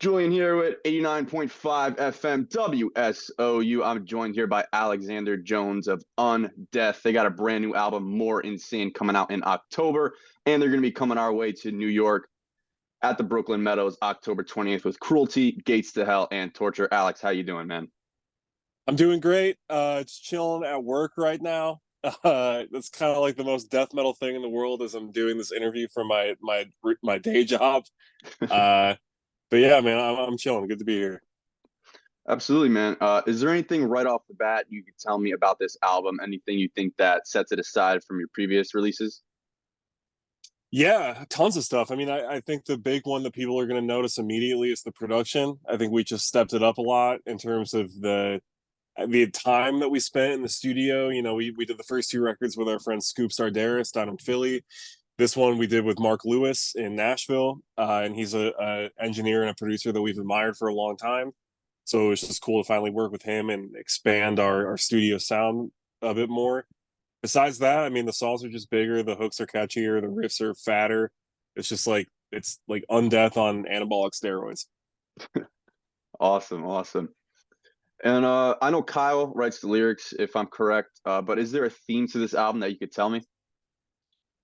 Julian here with 89.5 FM WSOU. I'm joined here by Alexander Jones of Undeath. They got a brand new album, More Insane, coming out in October, and they're going to be coming our way to New York at the Brooklyn Meadows October 20th with Cruelty, Gates to Hell, and Torture. Alex, how you doing, man? I'm doing great. It's chilling at work right now. That's kind of like the most death metal thing in the world as I'm doing this interview for my day job. Uh, but yeah, man, I'm chilling. Good to be here. Absolutely, man. Is there anything right off the bat you could tell me about this album? Anything you think that sets it aside from your previous releases? Yeah, tons of stuff. I mean, I think the big one that people are going to notice immediately is the production. I think we just stepped it up a lot in terms of the time that we spent in the studio. You know, we did the first two records with our friend Scoop Stardaris down in Philly. This one we did with Mark Lewis in Nashville, and he's a engineer and a producer that we've admired for a long time. So it was just cool to finally work with him and expand our studio sound a bit more. Besides that, I mean, the songs are just bigger, the hooks are catchier, the riffs are fatter. It's like Undeath on anabolic steroids. Awesome, awesome. And I know Kyle writes the lyrics, if I'm correct. But is there a theme to this album that you could tell me?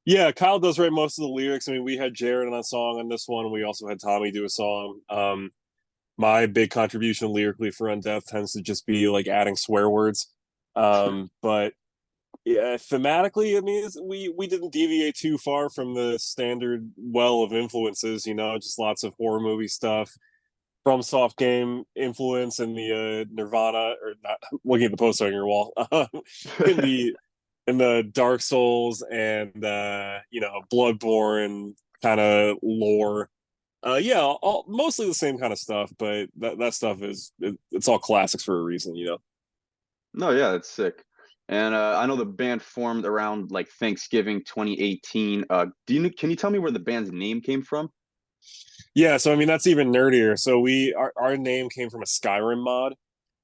Yeah, Kyle does write most of the lyrics. I mean, we had Jared on a song on this one. We also had Tommy do a song. My big contribution lyrically for Undeath tends to just be like adding swear words. But yeah, thematically, I mean, we didn't deviate too far from the standard well of influences. You know, just lots of horror movie stuff, from soft game influence in the Nirvana, or not looking at the poster on your wall, in the Dark Souls and Bloodborne kind of lore. Yeah, mostly the same kind of stuff, but that stuff it's all classics for a reason, you know. No, yeah, that's sick. And I know the band formed around like Thanksgiving 2018. Can you tell me where the band's name came from? Yeah, so I mean that's even nerdier. So our name came from a Skyrim mod,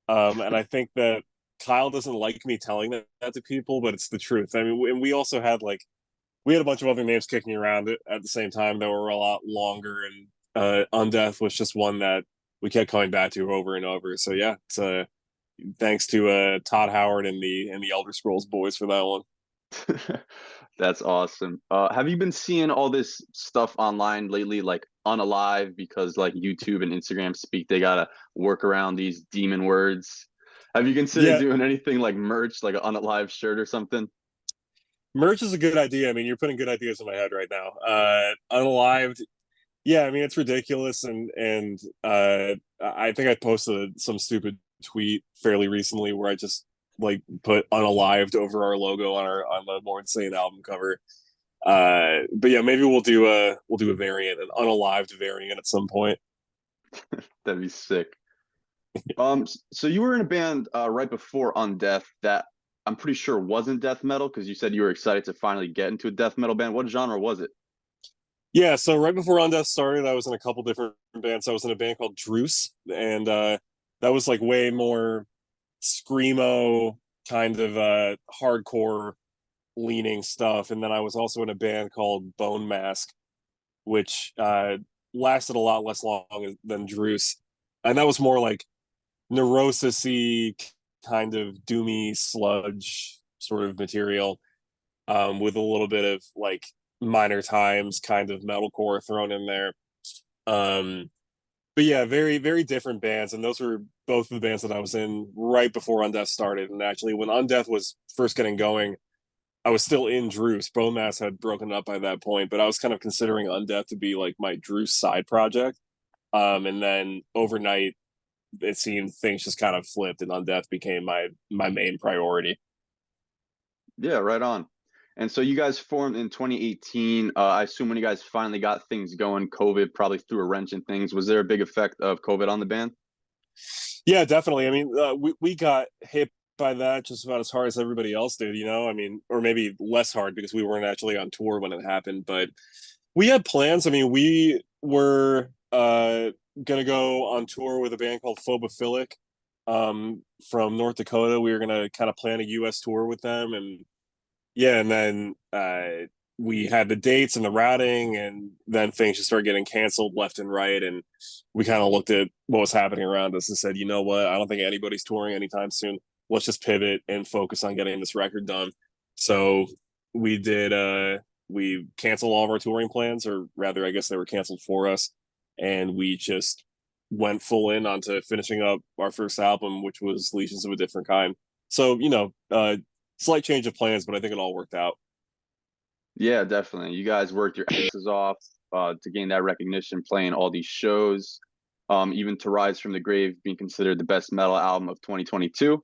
and I think that Kyle doesn't like me telling that to people, but it's the truth. I mean, and we also had we had a bunch of other names kicking around at the same time that were a lot longer, and Undeath was just one that we kept coming back to over and over. So yeah, it's thanks to Todd Howard and the Elder Scrolls boys for that one. That's awesome. Have you been seeing all this stuff online lately, like unalive, because like YouTube and Instagram speak, they gotta work around these demon words. Have you considered Yeah, doing anything like merch, like an unalive shirt or something? merch is a good idea. I mean, you're putting good ideas in my head right now. Unalived, yeah. I mean, it's ridiculous, and I think I posted some stupid tweet fairly recently where I just like put unalived over our logo on the More Insane album cover. But yeah, maybe we'll do a variant, an unalived variant at some point. That'd be sick. So you were in a band right before Undeath that I'm pretty sure wasn't death metal because you said you were excited to finally get into a death metal band. What genre was it? Yeah, so right before Undeath started, I was in a couple different bands. I was in a band called Druce, and that was like way more screamo kind of hardcore leaning stuff. And then I was also in a band called Bone Mask, which lasted a lot less long than Druce, and that was more like neurosis-y kind of doomy sludge sort of material, with a little bit of like minor times kind of metalcore thrown in there. Um, but yeah, very, very different bands. And those were both of the bands that I was in right before Undeath started. And actually, when Undeath was first getting going, I was still in Druce. Bone Mass had broken up by that point, but I was kind of considering Undeath to be like my Druce side project. And then overnight, it seemed things just kind of flipped, and Undeath became my main priority. Yeah, right on. And so you guys formed in 2018. I assume when you guys finally got things going, COVID probably threw a wrench in things. Was there a big effect of COVID on the band? Yeah, definitely. I mean, we got hit by that just about as hard as everybody else did, you know? I mean, or maybe less hard because we weren't actually on tour when it happened, but we had plans. I mean, we were gonna go on tour with a band called Phobophilic from North Dakota. We were gonna kind of plan a US tour with them, and yeah, and then we had the dates and the routing, and then things just started getting canceled left and right. And we kind of looked at what was happening around us and said, you know what? I don't think anybody's touring anytime soon. Let's just pivot and focus on getting this record done. So we did, we canceled all of our touring plans, or rather, I guess they were canceled for us. And we just went full in onto finishing up our first album, which was Legions of a Different Kind. So, slight change of plans, but I think it all worked out. Yeah, definitely. You guys worked your asses off to gain that recognition, playing all these shows, even to Rise from the Grave being considered the best metal album of 2022.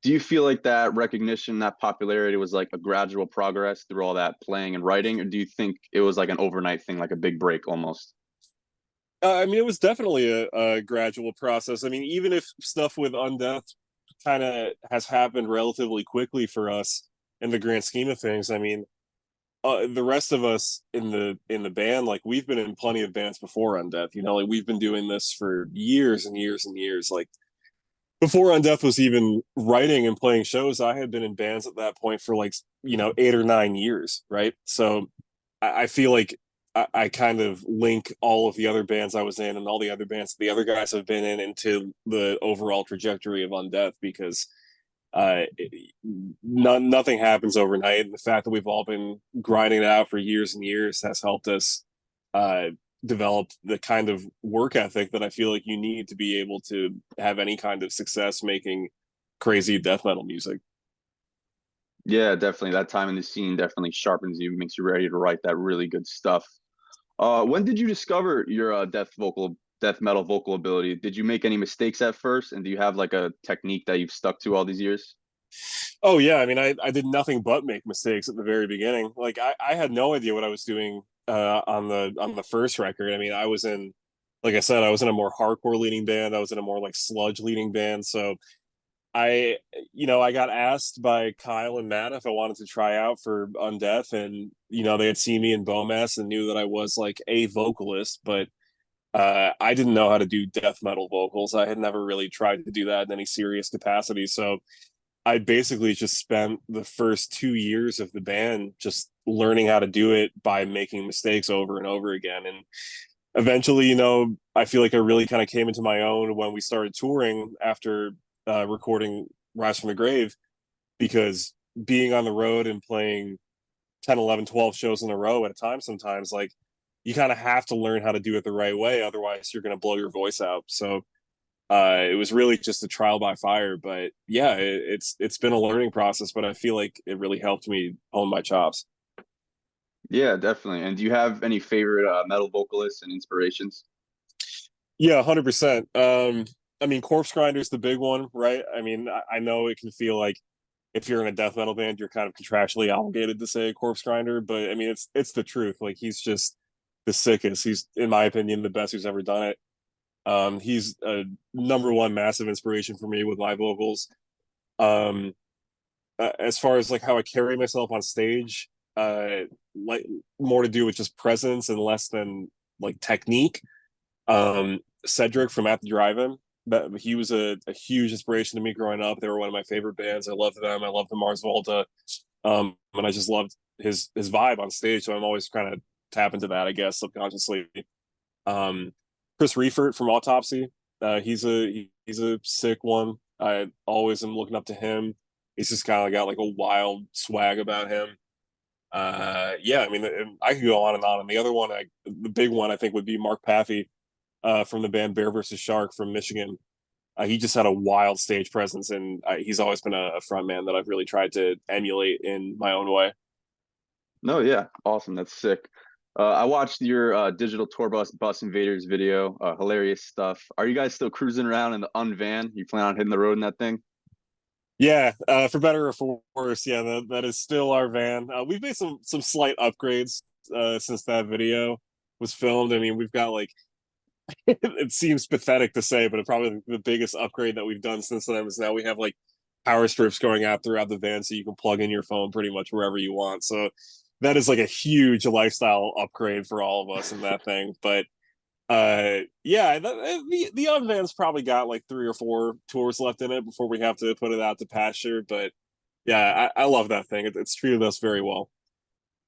Do you feel like that recognition, that popularity was like a gradual progress through all that playing and writing, or do you think it was like an overnight thing, like a big break almost? I mean, it was definitely a gradual process. I mean, even if stuff with Undeath kind of has happened relatively quickly for us in the grand scheme of things, I mean, the rest of us in the band, like we've been in plenty of bands before Undeath. Like we've been doing this for years and years and years. Like before Undeath was even writing and playing shows, I had been in bands at that point for like 8 or 9 years, right? So I feel like I kind of link all of the other bands I was in and all the other bands the other guys have been in into the overall trajectory of Undeath, because nothing happens overnight. And the fact that we've all been grinding it out for years and years has helped us develop the kind of work ethic that I feel like you need to be able to have any kind of success making crazy death metal music. Yeah, definitely. That time in the scene definitely sharpens you, makes you ready to write that really good stuff. When did you discover your death metal vocal ability? Did you make any mistakes at first, and do you have like a technique that you've stuck to all these years? Oh yeah, I mean, I did nothing but make mistakes at the very beginning. Like I had no idea what I was doing on the first record. I mean, like I said, I was in a more hardcore leading band. I was in a more like sludge leading band. So I got asked by Kyle and Matt if I wanted to try out for Undeath, and they had seen me in Beaumass and knew that I was like a vocalist, but I didn't know how to do death metal vocals. I had never really tried to do that in any serious capacity. So I basically just spent the first 2 years of the band just learning how to do it by making mistakes over and over again. And eventually, I feel like I really kind of came into my own when we started touring after recording Rise from the Grave, because being on the road and playing 10, 11, 12 shows in a row at a time, sometimes like you kind of have to learn how to do it the right way. Otherwise, you're going to blow your voice out. So it was really just a trial by fire, but yeah, it's been a learning process, but I feel like it really helped me hone my chops. Yeah, definitely. And do you have any favorite metal vocalists and inspirations? Yeah, 100%. I mean, Corpse Grinder is the big one, right? I mean, I know it can feel like if you're in a death metal band, you're kind of contractually obligated to say Corpse Grinder, but I mean, it's the truth. Like he's just the sickest. He's, in my opinion, the best who's ever done it. He's a number one massive inspiration for me with my vocals. Um, as far as like how I carry myself on stage, like more to do with just presence and less than like technique. Cedric from At the Drive-In, but he was a huge inspiration to me growing up. They were one of my favorite bands. I loved them. I loved the Mars Volta, and I just loved his vibe on stage. So I'm always kind of tap into that, I guess, subconsciously. Chris Reifert from Autopsy, he's a sick one. I always am looking up to him. He's just kind of got like a wild swag about him. Yeah, I mean, I could go on and on. And the other one, the big one, I think would be Mark Paffey, from the band Bear versus Shark from Michigan. He just had a wild stage presence, and he's always been a front man that I've really tried to emulate in my own way. No, yeah, awesome. That's sick. I watched your digital tour bus invaders video. Hilarious stuff. Are you guys still cruising around in the unvan? You plan on hitting the road in that thing? Yeah, for better or for worse, yeah, that is still our van. We've made some slight upgrades since that video was filmed. I mean, we've got like it seems pathetic to say, but probably the biggest upgrade that we've done since then is now we have like power strips going out throughout the van, so you can plug in your phone pretty much wherever you want. So that is like a huge lifestyle upgrade for all of us in that thing. But yeah, the unvan's probably got like 3 or 4 tours left in it before we have to put it out to pasture. But yeah, I love that thing. It's treated us very well.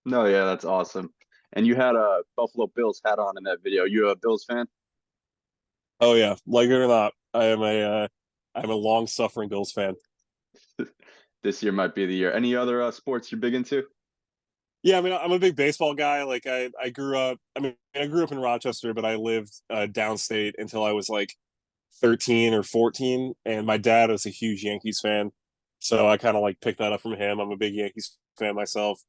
No, yeah, that's awesome. And you had a Buffalo Bills hat on in that video. You a Bills fan? Oh yeah, like it or not, I'm a long suffering Bills fan. This year might be the year. Any other sports you're big into? Yeah, I mean, I'm a big baseball guy. Like I grew up. I mean, I grew up in Rochester, but I lived downstate until I was like 13 or 14, and my dad was a huge Yankees fan, so I kind of like picked that up from him. I'm a big Yankees fan myself.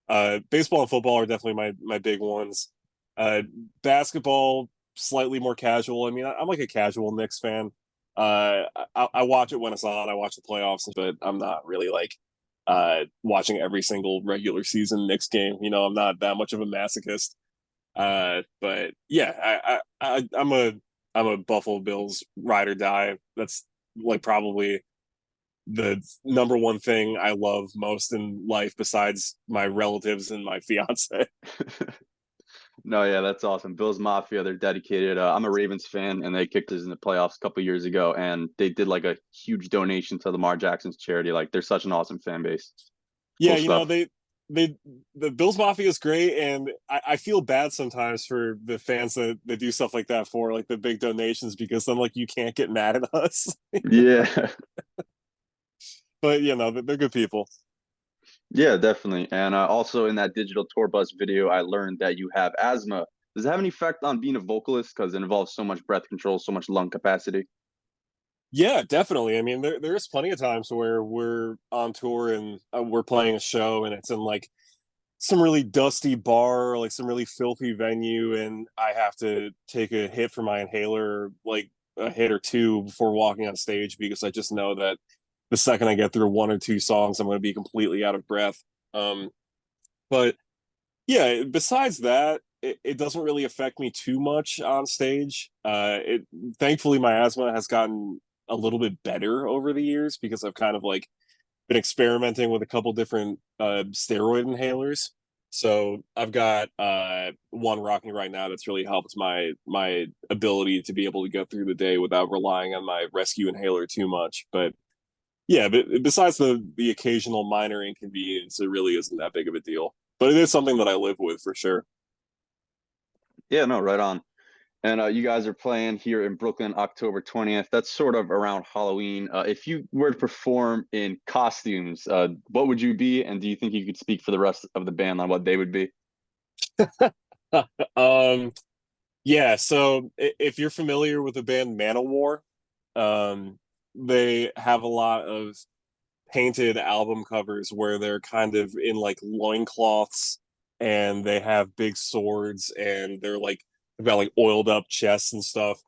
Baseball and football are definitely my big ones. Uh, Basketball slightly more casual. I mean, I'm like a casual Knicks fan. I watch it when it's on. I watch the playoffs, but I'm not really like watching every single regular season Knicks game. You know, I'm not that much of a masochist. But yeah, I'm a Buffalo Bills ride or die. That's like probably the number one thing I love most in life besides my relatives and my fiance. No, yeah, that's awesome. Bills Mafia, they're dedicated. I'm a Ravens fan, and they kicked us in the playoffs a couple years ago, and they did like a huge donation to Lamar Jackson's charity. Like, they're such an awesome fan base. Yeah, Cool you know, stuff. they the Bills Mafia is great, and I feel bad sometimes for the fans that do stuff like that for like the big donations because then like you can't get mad at us. Yeah, But you know, they're good people. yeah, definitely. And also in that digital tour bus video, I learned that you have asthma. Does it have any effect on being a vocalist? Because it involves so much breath control, so much lung capacity. Yeah, definitely. I mean, there's plenty of times where we're on tour and we're playing a show and it's in like some really dusty bar, or like some really filthy venue, and I have to take a hit for my inhaler, like a hit or two before walking on stage because I just know that the second I get through one or two songs, I'm going to be completely out of breath. Um, but yeah, besides that, it doesn't really affect me too much on stage. It thankfully my asthma has gotten a little bit better over the years because I've kind of like been experimenting with a couple different steroid inhalers. So I've got one rocking right now that's really helped my ability to be able to go through the day without relying on my rescue inhaler too much. But yeah, but besides the occasional minor inconvenience, it really isn't that big of a deal. But it is something that I live with for sure. Yeah, no, right on. And you guys are playing here in Brooklyn, October 20th. That's sort of around Halloween. If you were to perform in costumes, what would you be? And do you think you could speak for the rest of the band on what they would be? um, yeah, so if you're familiar with the band Manowar, um, they have a lot of painted album covers where they're kind of in like loincloths and they have big swords and they're like they've got like oiled up chests and stuff.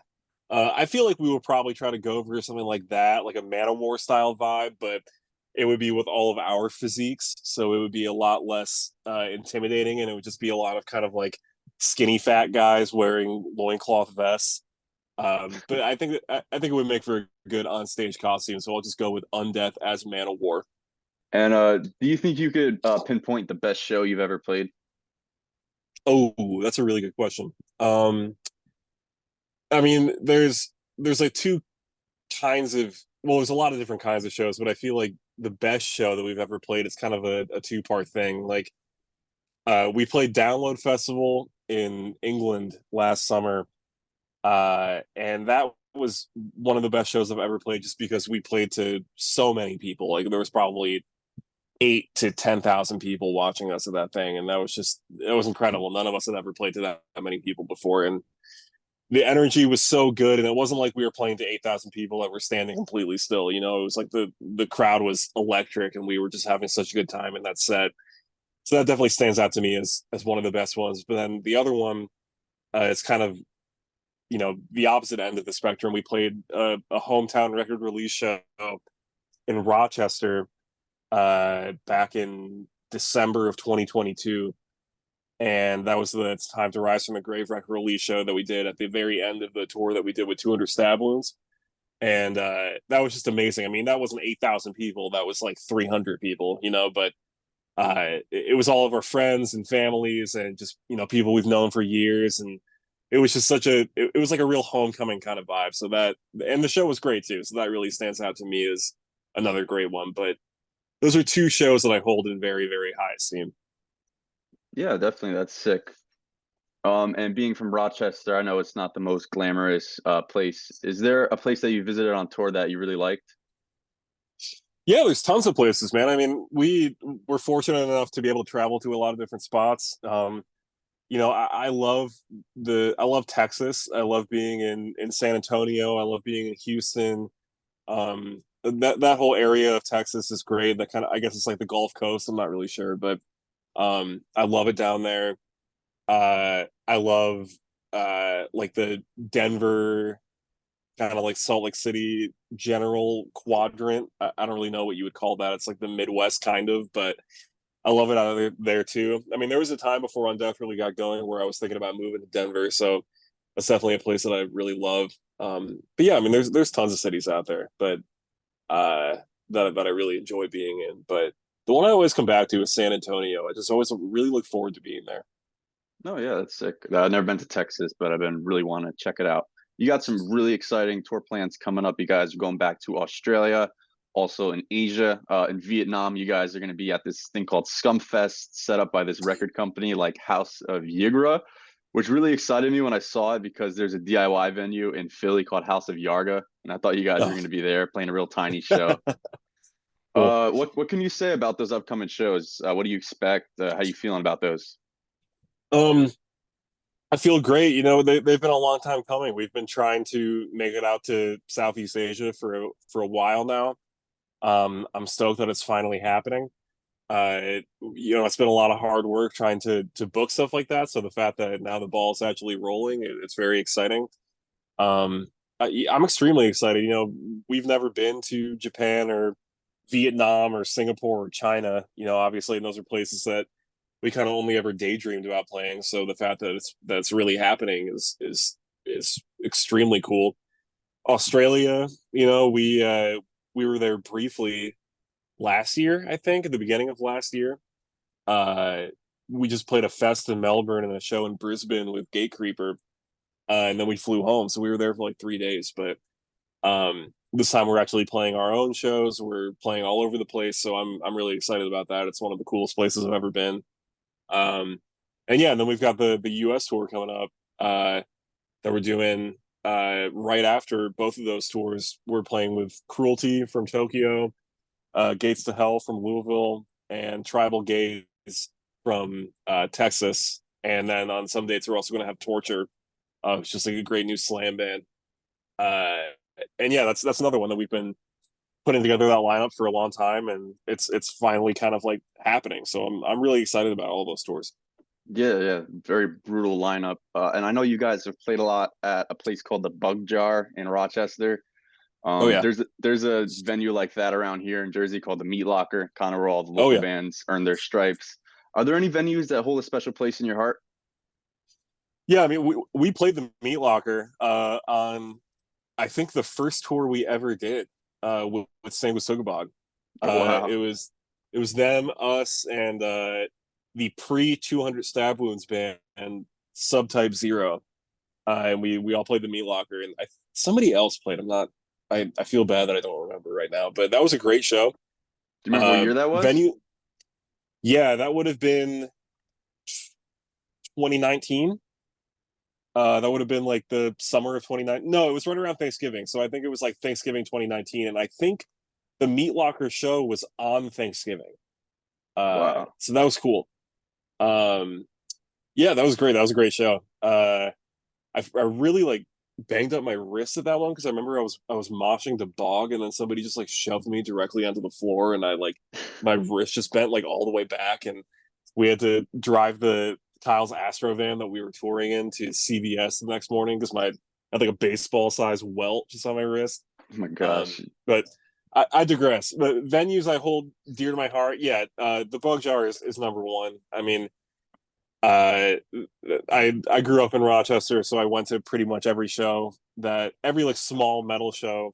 I feel like we would probably try to go for something like that, like a Manowar style vibe, but it would be with all of our physiques, so it would be a lot less intimidating, and it would just be a lot of kind of like skinny fat guys wearing loincloth vests. But I think it would make for a good on stage costume, so I'll just go with Undeath as Man of War. And do you think you could pinpoint the best show you've ever played? Oh, that's a really good question. I mean, there's like two kinds of well, there's a lot of different kinds of shows, but I feel like the best show that we've ever played is kind of a two-part thing. Like we played Download Festival in England last summer, and that was one of the best shows I've ever played just because we played to so many people. Like there was probably 8 to 10,000 people watching us at that thing, and that was just it was incredible. None of us had ever played to that many people before, and the energy was so good, and it wasn't like we were playing to 8,000 people that were standing completely still. You know, it was like the crowd was electric, and we were just having such a good time in that set. So that definitely stands out to me as one of the best ones. But then the other one is kind of the opposite end of the spectrum. We played a hometown record release show in Rochester back in December of 2022, and that was the Time to Rise from the Grave record release show that we did at the very end of the tour that we did with 200 Stab Wounds, and that was just amazing. I mean, that wasn't 8,000 people; that was like 300 people, but it was all of our friends and families and just people we've known for years, and it was just it was like a real homecoming kind of vibe. So that and the show was great too, so that really stands out to me as another great one. But those are two shows that I hold in very, very high esteem. Yeah, definitely. That's sick. And being from Rochester, I know it's not the most glamorous place. Is there a place that you visited on tour that you really liked? Yeah, there's tons of places, man. I mean, we were fortunate enough to be able to travel to a lot of different spots. I love I love Texas. I love being in San Antonio. I love being in Houston. That whole area of Texas is great. That kind of, I guess it's like the Gulf Coast. I'm not really sure, but I love it down there. I love like the Denver kind of like Salt Lake City general quadrant. I don't really know what you would call that. It's like the Midwest kind of, but I love it out of there too. I mean, there was a time before Undeath really got going where I was thinking about moving to Denver, so that's definitely a place that I really love. But yeah, I mean, there's tons of cities out there, but uh, that I really enjoy being in. But the one I always come back to is San Antonio. I just always really look forward to being there. No, yeah, that's sick. I've never been to Texas, but I've been really wanting to check it out. You got some really exciting tour plans coming up. You guys are going back to Australia, also in Asia, in Vietnam. You guys are going to be at this thing called Scumfest, set up by this record company like House of Yigra, which really excited me when I saw it because there's a DIY venue in Philly called House of Yarga, and I thought you guys were Oh, going to be there playing a real tiny show. cool. What can you say about those upcoming shows? What do you expect? How you feeling about those? Um, I feel great. They've been a long time coming. We've been trying to make it out to Southeast Asia for a while now. I'm stoked that it's finally happening. It's been a lot of hard work trying to book stuff like that. So the fact that now the ball is actually rolling, it's very exciting. Um, I'm extremely excited. We've never been to Japan or Vietnam or Singapore or China. Obviously, and those are places that we kind of only ever daydreamed about playing. So the fact that it's really happening is extremely cool. Australia, we were there briefly last year, I think, at the beginning of last year. Uh, we just played a fest in Melbourne and a show in Brisbane with Gatecreeper, and then we flew home. So we were there for like 3 days. But this time we're actually playing our own shows. We're playing all over the place, so I'm really excited about that. It's one of the coolest places I've ever been. Um, and yeah, and then we've got the U.S. tour coming up that we're doing right after both of those tours. We're playing with Cruelty from Tokyo, Gates to Hell from Louisville, and Tribal Gaze from Texas. And then on some dates, we're also going to have Torture. It's just like a great new slam band. Uh, and yeah, that's another one that we've been putting together that lineup for a long time, and it's finally kind of like happening. So I'm really excited about all those tours. Yeah, yeah, very brutal lineup. And I know you guys have played a lot at a place called the Bug Jar in Rochester. Oh yeah, There's a venue like that around here in Jersey called the Meat Locker, kind of where all the oh local yeah, bands earn their stripes. Are there any venues that hold a special place in your heart? yeah. I mean, we played the Meat Locker on I think the first tour we ever did with St. Sugabog. Oh, Uh, wow. it was it was them, us, and the pre 200 Stab Wounds band and Subtype Zero, and we all played the Meat Locker, and somebody else played. I'm not. I feel bad that I don't remember right now, but that was a great show. Do you remember what year that was? Venue, yeah, that would have been 2019. That would have been like the summer of 2019. No, it was right around Thanksgiving. So I think it was like Thanksgiving 2019. And I think the Meat Locker show was on Thanksgiving. Wow. So that was cool. Um, yeah, that was great. That was a great show. I really like banged up my wrist at that one because I remember I was moshing to Bog and then somebody just like shoved me directly onto the floor and I like my wrist just bent like all the way back and we had to drive the Kyle's Astro van that we were touring in to CVS the next morning because I had like a baseball size welt just on my wrist. Oh my gosh. But I digress. But venues I hold dear to my heart, yeah, the Bug Jar is number one. I mean, uh, I grew up in Rochester, so I went to pretty much every like small metal show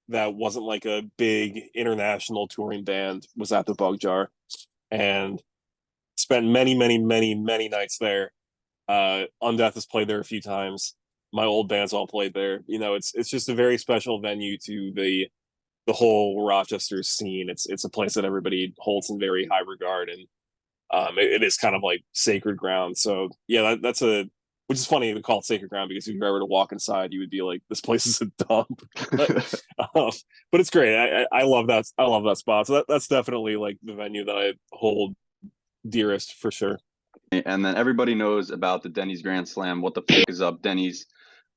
that wasn't like a big international touring band was at the Bug Jar, and spent many, many, many, many nights there. Undeath has played there a few times. My old bands all played there. It's just a very special venue to the whole Rochester scene. It's a place that everybody holds in very high regard, and it is kind of like sacred ground. So yeah, that's a which is funny to call it sacred ground because if you were ever to walk inside, you would be like, this place is a dump. Um, but it's great. I love that. I love that spot. So that's definitely like the venue that I hold dearest for sure. And then everybody knows about the Denny's Grand Slam. What the fuck is up, Denny's?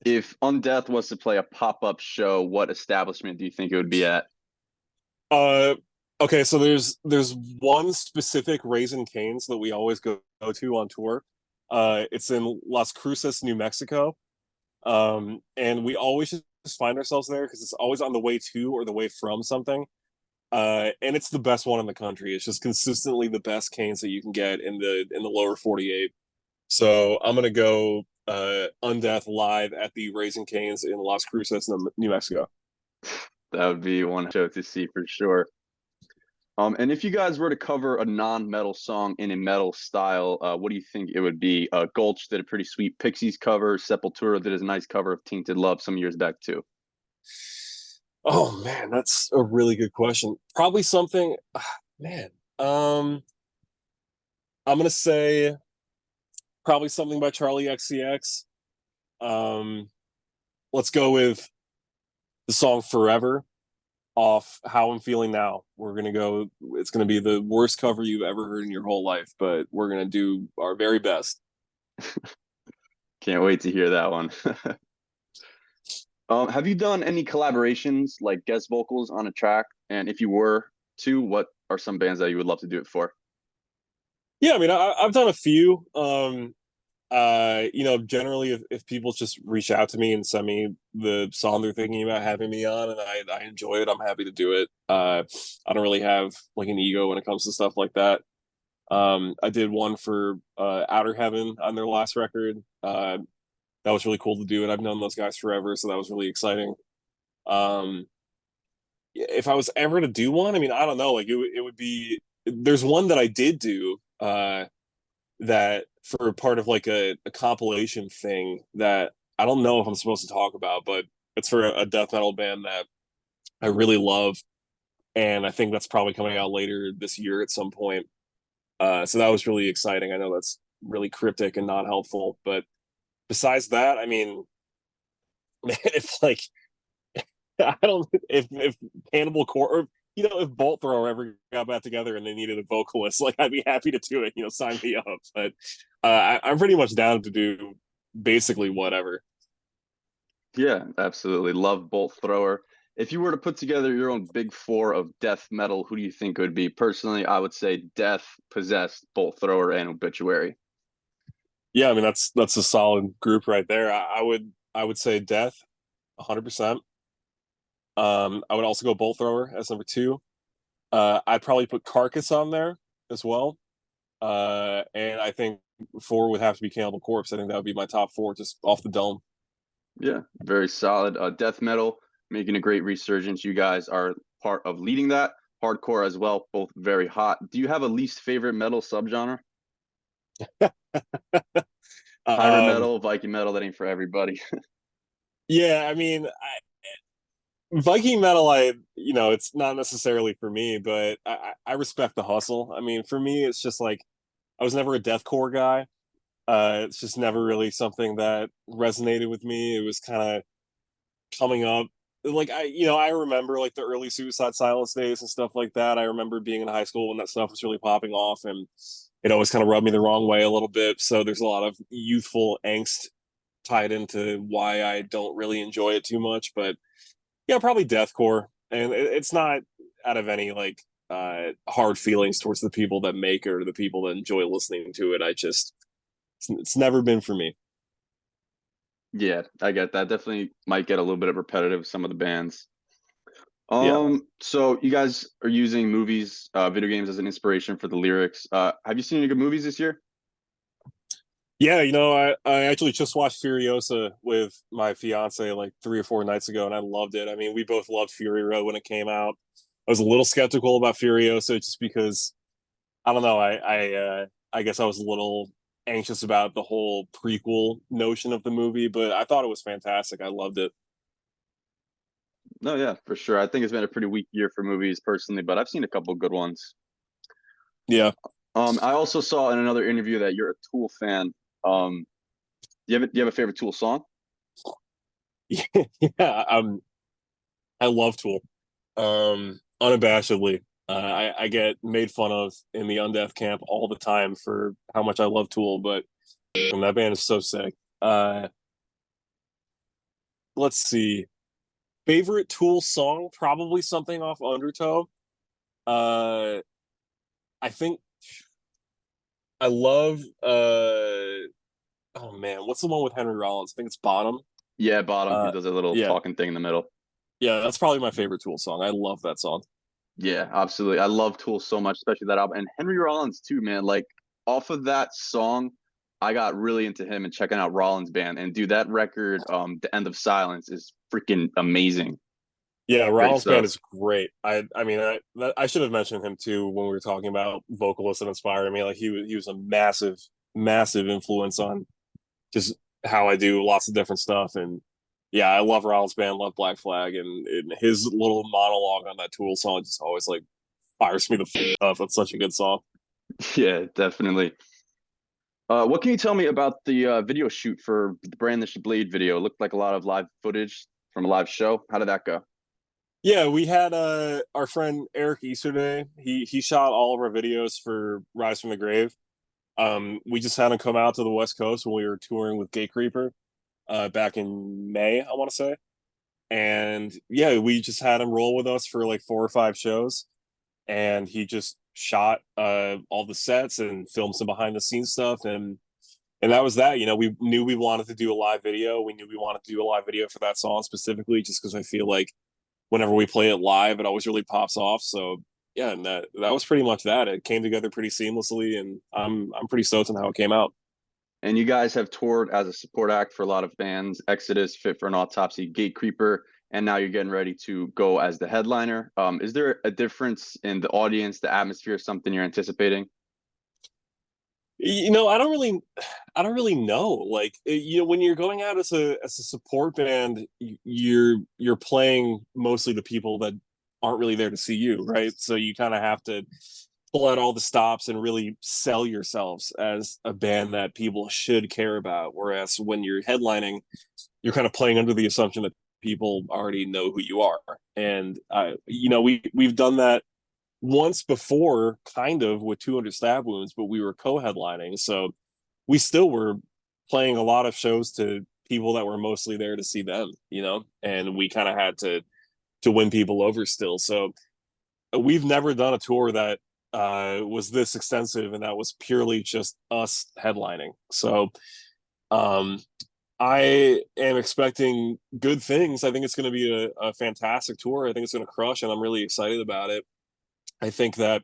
If Undeath was to play a pop-up show, what establishment do you think it would be at? Uh, okay, so there's one specific Raisin Canes that we always go to on tour. It's in Las Cruces, New Mexico. And we always just find ourselves there because it's always on the way to or the way from something. And it's the best one in the country. It's just consistently the best canes that you can get in the lower 48. So I'm gonna go Undeath live at the Raisin Canes in Las Cruces, New Mexico. That would be one show to see for sure. And if you guys were to cover a non-metal song in a metal style, what do you think it would be? Gulch did a pretty sweet Pixies cover. Sepultura did a nice cover of Tainted Love some years back too. Oh man, that's a really good question. Probably something, man. I'm gonna say probably something by Charlie XCX. Um, let's go with the song "Forever" off "How I'm Feeling Now." We're gonna go. It's gonna be the worst cover you've ever heard in your whole life, but we're gonna do our very best. Can't wait to hear that one. Have you done any collaborations like guest vocals on a track? And if you were to, what are some bands that you would love to do it for? Yeah, I mean, I've done a few. Generally if people just reach out to me and send me the song they're thinking about having me on and I enjoy it, I'm happy to do it. I don't really have like an ego when it comes to stuff like that. I did one for Outer Heaven on their last record. That was really cool to do, and I've known those guys forever, so that was really exciting. Um, if I was ever to do one, I mean, I don't know, like it would be. There's one that I did do that for part of like a compilation thing that I don't know if I'm supposed to talk about, but it's for a death metal band that I really love, and I think that's probably coming out later this year at some point. So that was really exciting. I know that's really cryptic and not helpful, but besides that, I mean, man, if like I don't if Cannibal Core or if Bolt Thrower ever got back together and they needed a vocalist, like I'd be happy to do it. Sign me up. But I'm pretty much down to do basically whatever. Yeah, absolutely. Love Bolt Thrower. If you were to put together your own big four of death metal, who do you think it would be? Personally, I would say Death, Possessed, Bolt Thrower, and Obituary. Yeah, I mean that's a solid group right there. I would say Death, 100%. I would also go Bolt Thrower as number two. I'd probably put Carcass on there as well. And I think four would have to be Cannibal Corpse. I think that would be my top four just off the dome. Yeah, very solid. Death metal making a great resurgence. You guys are part of leading that. Hardcore as well, both very hot. Do you have a least favorite metal subgenre? Pirate um, metal, Viking metal, that ain't for everybody. yeah, I mean, Viking metal, it's not necessarily for me, but I respect the hustle. I mean, for me, it's just like I was never a deathcore guy. It's just never really something that resonated with me. It was kind of coming up. Like I remember like the early Suicide Silence days and stuff like that. I remember being in high school when that stuff was really popping off, and it always kind of rubbed me the wrong way a little bit. So there's a lot of youthful angst tied into why I don't really enjoy it too much. But yeah, probably deathcore, and it's not out of any like hard feelings towards the people that make it or the people that enjoy listening to it. It's never been for me. Yeah, I get that. Definitely might get a little bit of repetitive some of the bands. Yeah. So you guys are using movies, video games as an inspiration for the lyrics. Have you seen any good movies this year? Yeah, I actually just watched Furiosa with my fiance like 3 or 4 nights ago, and I loved it. I mean, we both loved Fury Road when it came out. I was a little skeptical about Furiosa just because I don't know. I guess I was a little anxious about the whole prequel notion of the movie, but I thought it was fantastic. I loved it. No, yeah, for sure. I think it's been a pretty weak year for movies personally, but I've seen a couple of good ones. Yeah. I also saw in another interview that you're a Tool fan. Do you have a favorite Tool song? Yeah, I love Tool. Unabashedly. I get made fun of in the Undeath camp all the time for how much I love Tool, but that band is so sick. Let's see. Favorite Tool song? Probably something off Undertow. Uh, I think I love oh man, what's the one with Henry Rollins? I think it's Bottom. Yeah, Bottom. He Uh does a little yeah, talking thing in the middle. yeah, that's probably my favorite Tool song. I love that song. Yeah, absolutely. I love Tool so much, especially that album. And Henry Rollins too, man. Like off of that song, I got really into him and checking out Rollins band. And dude, that record, The End of Silence, is freaking amazing. Yeah, Great Rollins band stuff. is great. I mean I should have mentioned him too when we were talking about vocalists that inspired me. Like he was a massive influence on just how I do lots of different stuff. And yeah, I love Rollins band, love Black Flag, and his little monologue on that Tool song just always like fires me the up. That's such a good song. Yeah, definitely. What can you tell me about the video shoot for the Brandish the Blade video? It looked like a lot of live footage from a live show. How did that go? Yeah, we had our friend Eric Easterday. He shot all of our videos for Rise from the Grave. We just had him come out to the West Coast when we were touring with Gatecreeper back in May, I want to say. And yeah, we just had him roll with us for like 4 or 5 shows, and he just shot all the sets and filmed some behind the scenes stuff, and that was that. You know, we knew we wanted to do a live video. We knew we wanted to do a live video for that song specifically, just because I feel like whenever we play it live, it always really pops off. So yeah, and that was pretty much that. It came together pretty seamlessly, and I'm pretty stoked on how it came out. And you guys have toured as a support act for a lot of bands: Exodus, Fit for an Autopsy, Gatecreeper, and now you're getting ready to go as the headliner. Is there a difference in the audience, the atmosphere, something you're anticipating? You know, I don't really know. Like, you know, when you're going out as a support band, you're playing mostly the people that aren't really there to see you, right? So you kind of have to pull out all the stops and really sell yourselves as a band that people should care about. Whereas when you're headlining, you're kind of playing under the assumption that people already know who you are. And you know, we've done that once before, kind of with 200 stab wounds, but we were co-headlining, so we still were playing a lot of shows to people that were mostly there to see them, you know, and we kind of had to win people over still. So we've never done a tour that was this extensive and that was purely just us headlining. So um I am expecting good things. I think it's going to be a fantastic tour. I think it's going to crush, and I'm really excited about it. I think that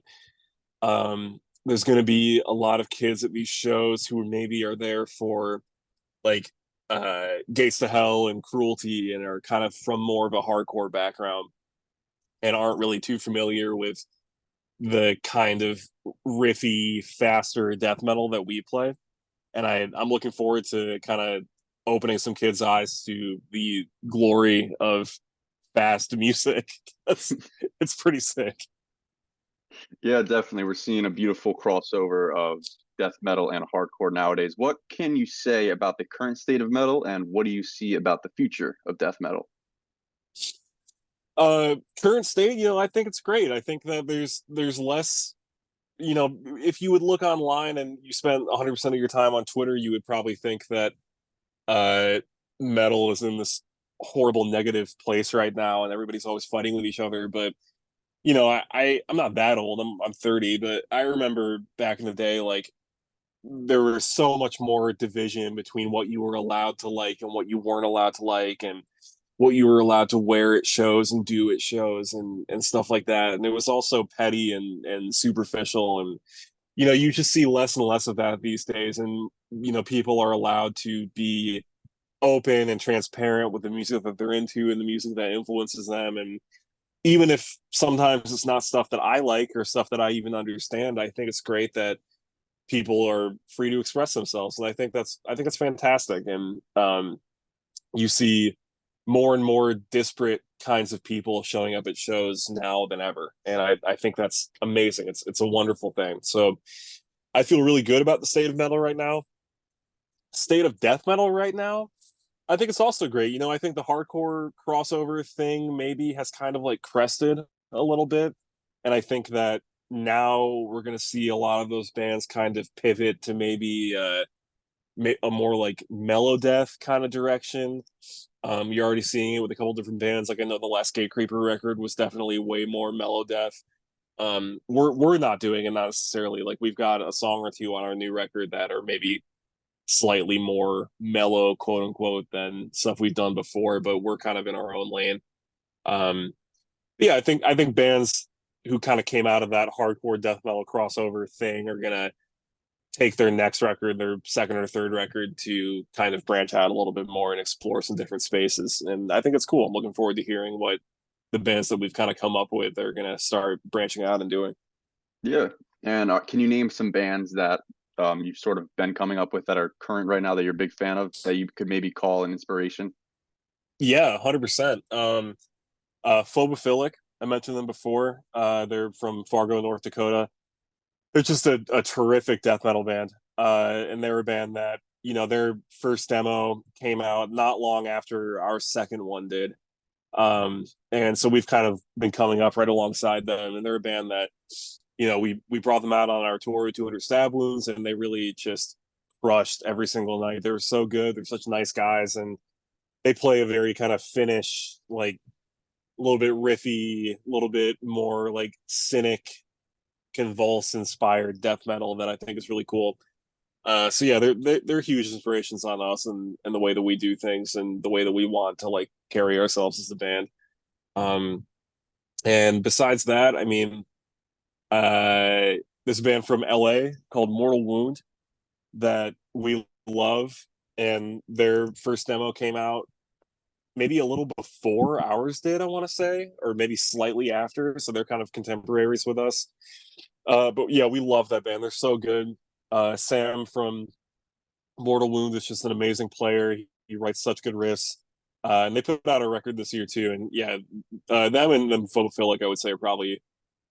there's going to be a lot of kids at these shows who maybe are there for like Gates to Hell and Cruelty and are kind of from more of a hardcore background and aren't really too familiar with the kind of riffy, faster death metal that we play. And I'm looking forward to kind of opening some kids' eyes to the glory of fast music. It's pretty sick. Yeah, definitely. We're seeing a beautiful crossover of death metal and hardcore nowadays. What can you say about the current state of metal, and what do you see about the future of death metal? Current state, you know, I think it's great. I think that there's less, you know, if you would look online and you spent 100% of your time on Twitter, you would probably think that uh metal is in this horrible negative place right now and everybody's always fighting with each other. But you know, I'm not that old. I'm 30, but I remember back in the day, like there was so much more division between what you were allowed to like and what you weren't allowed to like, and what you were allowed to wear at shows and do at shows and stuff like that. And it was also petty and superficial. And you know, you just see less and less of that these days. And you know, people are allowed to be open and transparent with the music that they're into and the music that influences them. And even if sometimes it's not stuff that I like or stuff that I even understand, I think it's great that people are free to express themselves. And I think it's fantastic. And you see more and more disparate kinds of people showing up at shows now than ever. And I think that's amazing. It's a wonderful thing. So I feel really good about the state of metal right now. State of death metal right now, I think it's also great. I think the hardcore crossover thing maybe has kind of like crested a little bit. And I think that now we're going to see a lot of those bands kind of pivot to maybe a more like mellow death kind of direction. You're already seeing it with a couple different bands. Like I know the last Gate Creeper record was definitely way more mellow death. We're not doing it, not necessarily. Like we've got a song or two on our new record that are maybe slightly more mellow, quote unquote, than stuff we've done before, but we're kind of in our own lane. Yeah, I think bands who kind of came out of that hardcore death metal crossover thing are gonna take their next record, their second or third record, to kind of branch out a little bit more and explore some different spaces. And I think it's cool. I'm looking forward to hearing what the bands that we've kind of come up with are gonna start branching out and doing. Yeah. And can you name some bands that you've sort of been coming up with that are current right now that you're a big fan of that you could maybe call an inspiration? Yeah, 100%. Phobophilic, I mentioned them before. They're from Fargo, North Dakota. They're just a terrific death metal band. And they're a band that, their first demo came out not long after our second one did. And so we've kind of been coming up right alongside them. And they're a band that, we brought them out on our tour, 200 Stab Wounds, and they really just crushed every single night. They were so good. They're such nice guys. And they play a very kind of Finnish, like a little bit riffy, a little bit more like cynic, convulse inspired death metal that I think is really cool. So yeah, they're huge inspirations on us and the way that we do things and the way that we want to like carry ourselves as a band. And besides that, I mean, there's a band from LA called Mortal Wound that we love, and their first demo came out maybe a little before ours did, I want to say, or maybe slightly after. So they're kind of contemporaries with us. But yeah, we love that band. They're so good. Sam from Mortal Wound is just an amazing player. He writes such good riffs. And they put out a record this year too. And yeah, them and Phobophilic, I would say, are probably,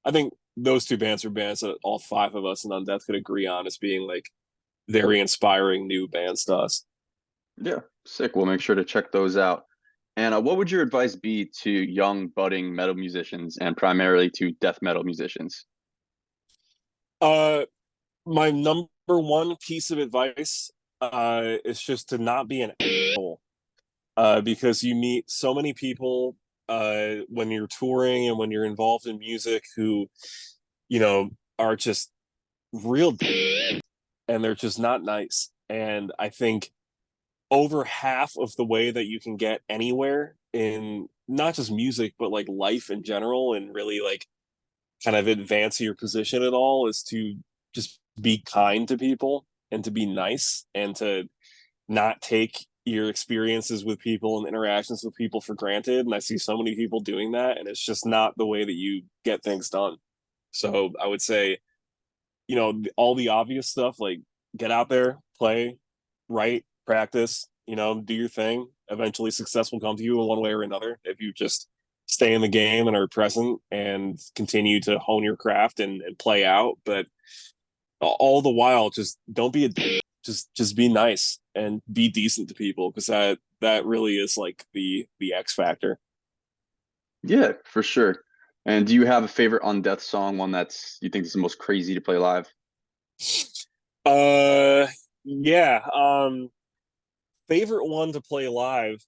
I think those two bands are bands that all five of us in Undeath could agree on as being like very inspiring new bands to us. Yeah, sick. We'll make sure to check those out. And what would your advice be to young budding metal musicians and primarily to death metal musicians? Uh, my number one piece of advice is just to not be an asshole, because you meet so many people when you're touring and when you're involved in music who, are just real and they're just not nice. And I think over half of the way that you can get anywhere in not just music, but like life in general and really like kind of advance your position at all is to just be kind to people and to be nice and to not take your experiences with people and interactions with people for granted. And I see so many people doing that, and it's just not the way that you get things done. So I would say, all the obvious stuff, like get out there, play, write, practice, do your thing. Eventually success will come to you in one way or another if you just stay in the game and are present and continue to hone your craft and play out. But all the while, just don't be a just be nice and be decent to people, because that really is like the X factor. Yeah, for sure. And do you have a favorite Undeath song, one that's you think is the most crazy to play live? Uh yeah. Favorite one to play live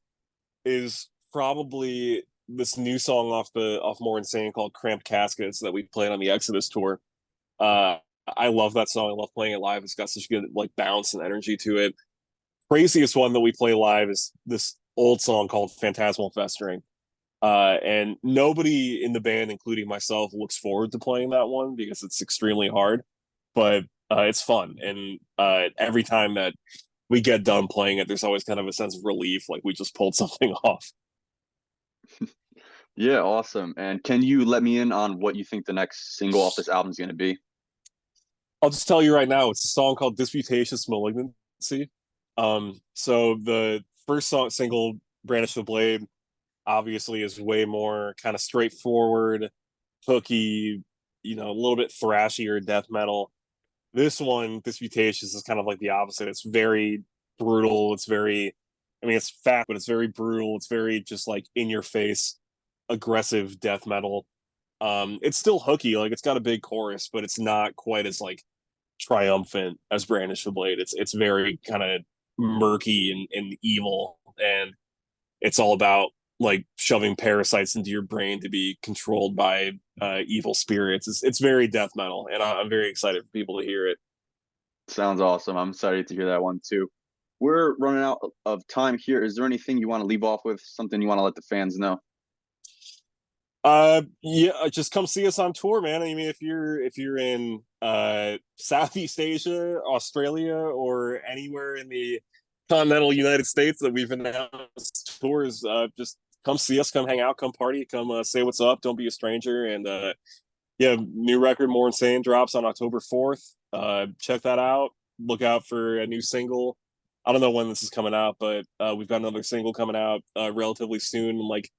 is probably this new song off More Insane called Cramped Caskets that we played on the Exodus tour. Uh I love that song. I love playing it live. It's got such good like bounce and energy to it. Craziest one that we play live is this old song called Phantasmal Festering. And nobody in the band, including myself, looks forward to playing that one because it's extremely hard, but it's fun. And every time that we get done playing it, there's always kind of a sense of relief, like we just pulled something off. Yeah, awesome. And can you let me in on what you think the next single off this album is going to be? I'll just tell you right now, it's a song called Disputatious Malignancy. So the first single, Brandish the Blade, obviously is way more kind of straightforward, hooky, a little bit thrashier death metal. This one, Disputations, is kind of like the opposite. It's very brutal. It's very, I mean, it's fat, but it's very brutal. It's very just like in your face, aggressive death metal. It's still hooky, like it's got a big chorus, but it's not quite as like triumphant as Brandish the Blade. It's very kind of murky and evil, and it's all about like shoving parasites into your brain to be controlled by evil spirits. It's very death metal, and I'm very excited for people to hear it. Sounds awesome. I'm excited to hear that one too. We're running out of time here. Is there anything you want to leave off with? Something you want to let the fans know? Yeah, just come see us on tour, man. I mean, if you're in Southeast Asia, Australia, or anywhere in the continental United States that we've announced tours, just come see us, come hang out, come party, come say what's up. Don't be a stranger. And yeah, new record More Insane drops on October 4th. Check that out. Look out for a new single. I don't know when this is coming out, but we've got another single coming out relatively soon, like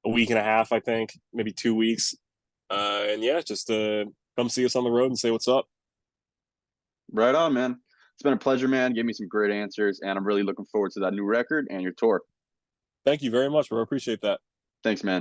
a week and a half, I think, maybe 2 weeks. And yeah, just come see us on the road and say what's up. Right on, man. It's been a pleasure, man. Gave me some great answers, and I'm really looking forward to that new record and your tour. Thank you very much, bro. I appreciate that. Thanks, man.